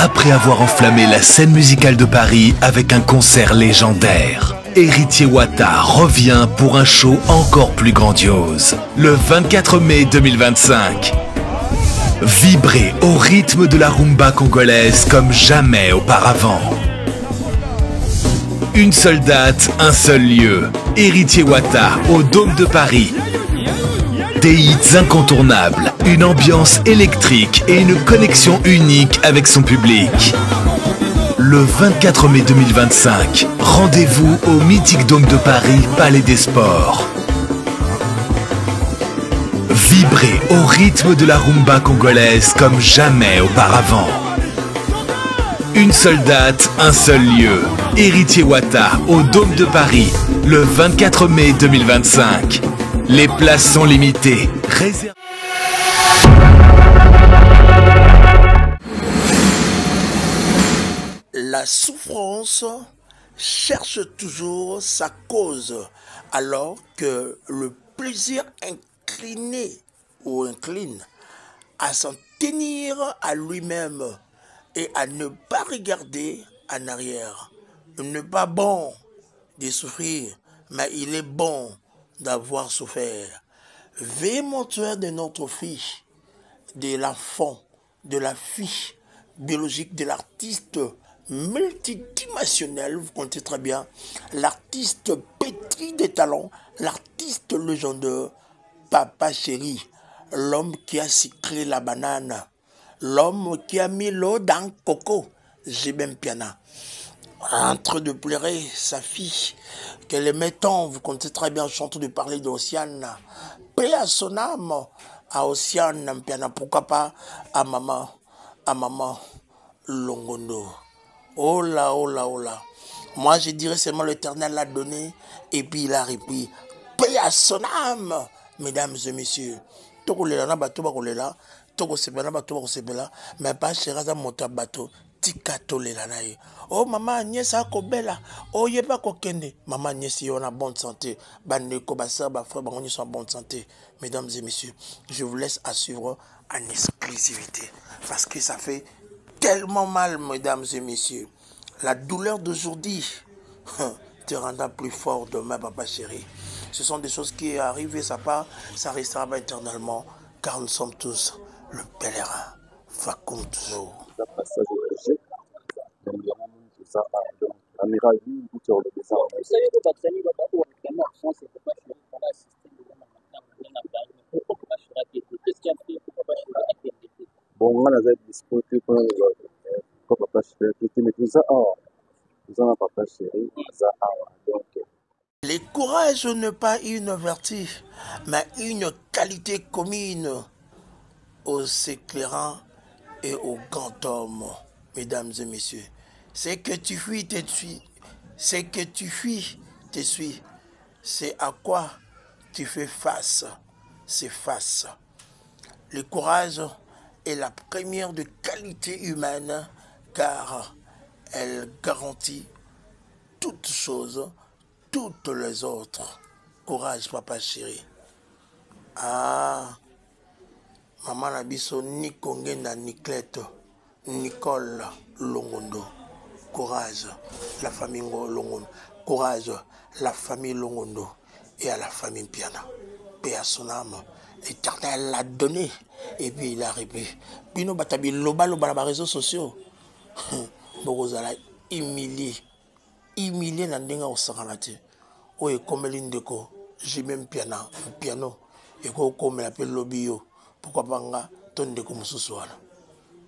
Après avoir enflammé la scène musicale de Paris avec un concert légendaire, Héritier Wata revient pour un show encore plus grandiose. Le 24 mai 2025. Vibrez au rythme de la rumba congolaise comme jamais auparavant. Une seule date, un seul lieu. Héritier Wata au Dôme de Paris. Des hits incontournables, une ambiance électrique et une connexion unique avec son public. Le 24 mai 2025, rendez-vous au mythique Dôme de Paris, Palais des Sports. Vibrez au rythme de la rumba congolaise comme jamais auparavant. Une seule date, un seul lieu. Héritier Wata au Dôme de Paris, le 24 mai 2025. Les places sont limitées. La souffrance cherche toujours sa cause, alors que le plaisir incliné ou incline à s'en tenir à lui-même et à ne pas regarder en arrière. Il n'est pas bon de souffrir, mais il est bon d'avoir souffert. Véhémenteur de notre fiche, de l'enfant, de la fiche biologique de l'artiste multidimensionnel, vous comptez très bien, l'artiste pétri de talents, l'artiste légendaire, Papa Chéri, l'homme qui a sucré la banane, l'homme qui a mis l'eau dans le coco, Jébem Piana, en train de pleurer sa fille, qu'elle aimait tant, vous comptez très bien, chanter de parler d'Océane, paix à son âme, à Océane Piana, pourquoi pas à maman Longondo. Oh là, oh là, oh là. Moi, je dirais seulement l'Éternel l'a donné et puis il a repris. Paix à son âme, mesdames et messieurs. Toko lela na bato ba kolela, toko sepela bato ba kosepela, mais pas cheraza mota bato, tikato lela na ye. Oh maman Agnès a kobela, oh yeba kokende. Maman Agnès y en a bonne santé. Bandeko basa ba frère ba sont en bonne santé. Mesdames et messieurs, je vous laisse à suivre en exclusivité parce que ça fait tellement mal, mesdames et messieurs. La douleur d'aujourd'hui te rendra plus fort demain, Papa Chéri. Ce sont des choses qui arrivent et ça part, ça restera pas éternellement, car nous sommes tous le pèlerin. Va comme toujours. Bon, on a discuté pour Papa Chéri, qui me ça, nous avons Papa Chéri, donc. Le courage n'est pas une vertu, mais une qualité commune aux éclairants et aux grands hommes, mesdames et messieurs. C'est que tu fuis, te suis. C'est que tu fuis, te suis. C'est à quoi tu fais face, c'est face. Le courage est la première de qualité humaine car elle garantit toutes choses, toutes les autres. Courage, Papa Chéri. Ah, maman Nabiso Nikonge na Niclette, Nicole Longondo. Courage, la famille Longondo. Courage, la famille Longondo et à la famille Piana. Paix à son âme. L'Éternel l'a donné et puis il a repris. Bino batabi loba loba na réseaux sociaux. Bokozala humilié na ndenga osakana te. Oye komeli ndeko, j'ai même piano et ko komela pe lobby yo. Pourquoi pas nga ton ndeko mususu wana.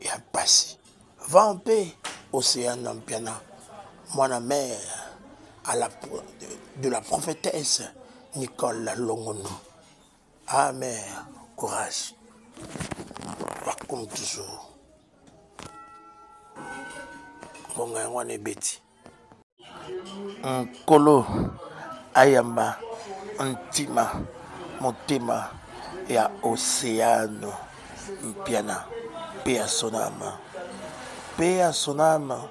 Et a passé. Va en paix, Océane en piano. Moi mère de la prophétesse Nicole Longondo. Amen. Courage. Pas comme toujours. Bon, on est bêtis. Un colo, ayamba, antima, motema, et à Océane, piana, paix à son âme. Paix à son âme.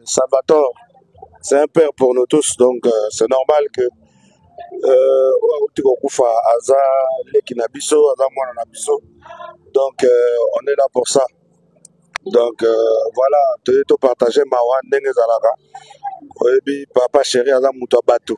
Salvatore, c'est un père pour nous tous, donc c'est normal que donc on est là pour ça. Donc voilà, tu partager Mawa ndenge zalaka. Oyebi papa chéri aza muto bato.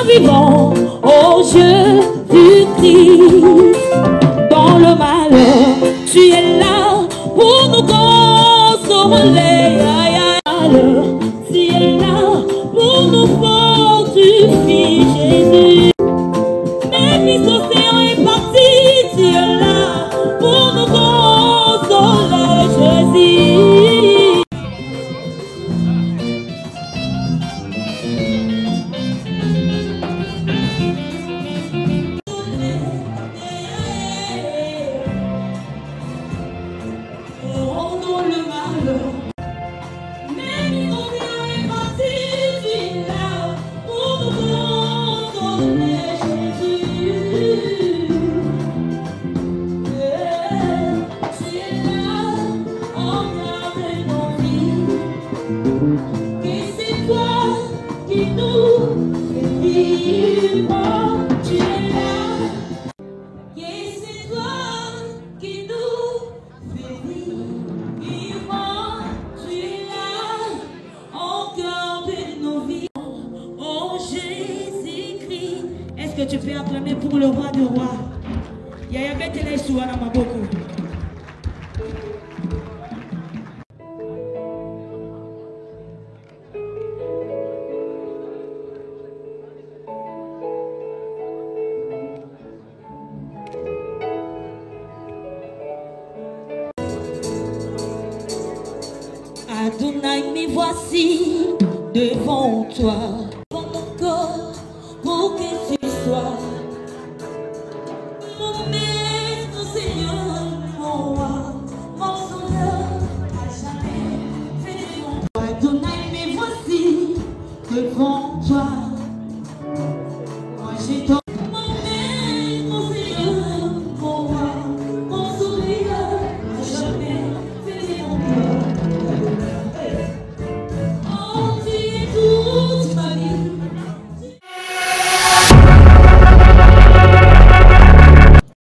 Vivant au jeu du Christ. Dans le malheur, tu es là pour nous consoler. Tu es là pour nous fortifier, Jésus. Même si l'océan est parti, tu es là pour nous consoler, Jésus. Que tu peux acclamer pour le roi de roi. Yaya Betele Souana Maboko. Adonai, me voici devant toi. Mon corps pour que tu sois mon maître, Seigneur, mon roi, mon sauveur, à jamais. Fais mon Adonai, me voici devant toi.